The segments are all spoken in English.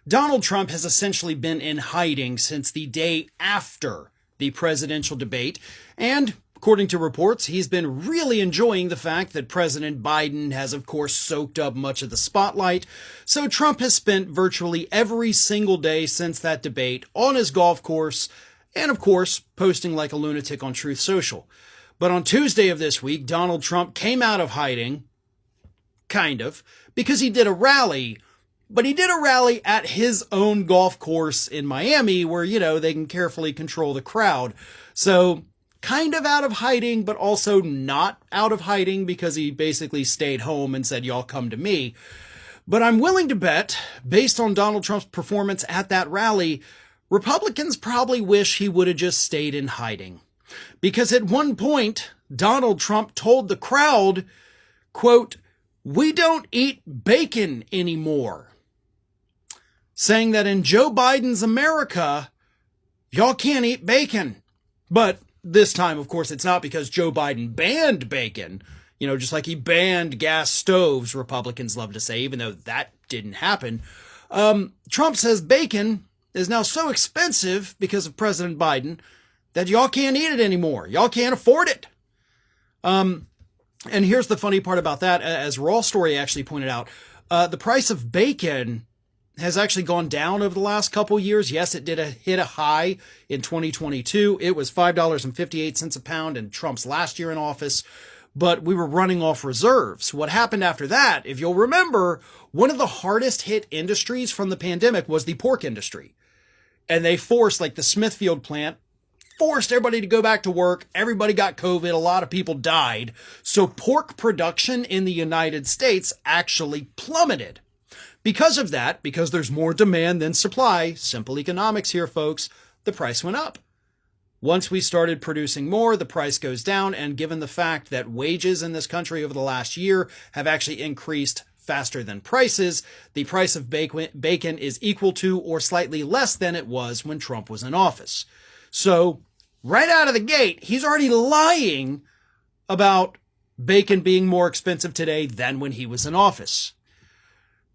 Donald Trump has essentially been in hiding since the day after the presidential debate, and according to reports, he's been really enjoying the fact that President Biden has, of course, soaked up much of the spotlight. So Trump has spent virtually every single day since that debate on his golf course and, of course, posting like a lunatic on Truth Social. But on Tuesday of this week, Donald Trump came out of hiding, kind of, because he did a rally. But he did a rally at his own golf course in Miami where, they can carefully control the crowd. So kind of out of hiding, but also not out of hiding because he basically stayed home and said, y'all come to me. But I'm willing to bet, based on Donald Trump's performance at that rally, Republicans probably wish he would have just stayed in hiding. Because at one point, Donald Trump told the crowd, quote, "We don't eat bacon anymore," saying that in Joe Biden's America, y'all can't eat bacon. But this time, of course, it's not because Joe Biden banned bacon, just like he banned gas stoves, Republicans love to say, even though that didn't happen. Trump says bacon is now so expensive because of President Biden that y'all can't eat it anymore. Y'all can't afford it. And here's the funny part about that. As Raw Story actually pointed out, the price of bacon has actually gone down over the last couple years. Yes, it did hit a high in 2022. It was $5.58 a pound in Trump's last year in office, but we were running off reserves. What happened after that, if you'll remember, one of the hardest hit industries from the pandemic was the pork industry. And they forced, like the Smithfield plant, forced everybody to go back to work. Everybody got COVID. A lot of people died. So pork production in the United States actually plummeted. Because of that, because there's more demand than supply, simple economics here, folks, the price went up. Once we started producing more, the price goes down. And given the fact that wages in this country over the last year have actually increased faster than prices, the price of bacon is equal to or slightly less than it was when Trump was in office. So right out of the gate, he's already lying about bacon being more expensive today than when he was in office.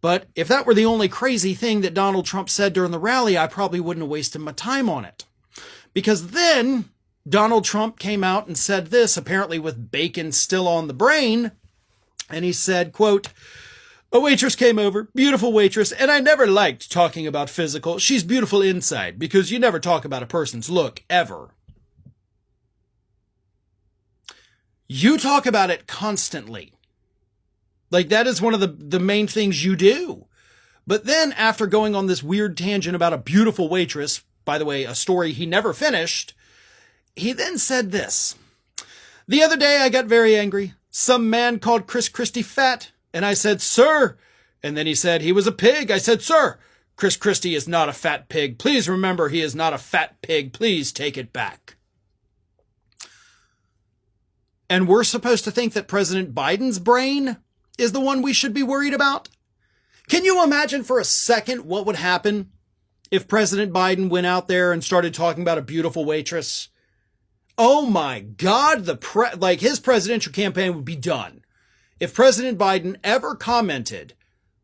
But if that were the only crazy thing that Donald Trump said during the rally, I probably wouldn't have wasted my time on it. Because then Donald Trump came out and said this, apparently with bacon still on the brain. And he said, quote, "A waitress came over, beautiful waitress, and I never liked talking about physical. She's beautiful inside because you never talk about a person's look, ever." You talk about it constantly. Like that is one of the main things you do. But then after going on this weird tangent about a beautiful waitress, by the way, a story he never finished, he then said this. "The other day I got very angry. Some man called Chris Christie fat. And I said, 'Sir.' And then he said he was a pig. I said, 'Sir, Chris Christie is not a fat pig. Please remember he is not a fat pig. Please take it back.'" And we're supposed to think that President Biden's brain is the one we should be worried about? Can you imagine for a second what would happen if President Biden went out there and started talking about a beautiful waitress? Oh my God, his presidential campaign would be done. If President Biden ever commented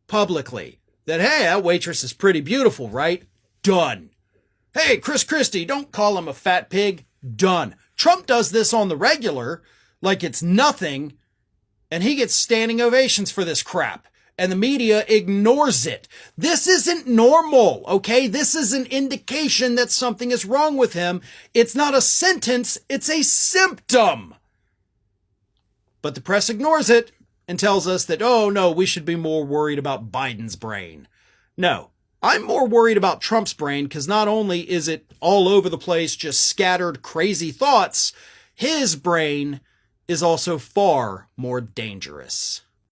publicly that, "Hey, that waitress is pretty beautiful, right?" Done. "Hey, Chris Christie, don't call him a fat pig." Done. Trump does this on the regular, like it's nothing, and he gets standing ovations for this crap. And the media ignores it. This isn't normal, okay? This is an indication that something is wrong with him. It's not a sentence, it's a symptom. But the press ignores it and tells us that, oh no, we should be more worried about Biden's brain. No, I'm more worried about Trump's brain because not only is it all over the place, just scattered crazy thoughts, his brain is also far more dangerous.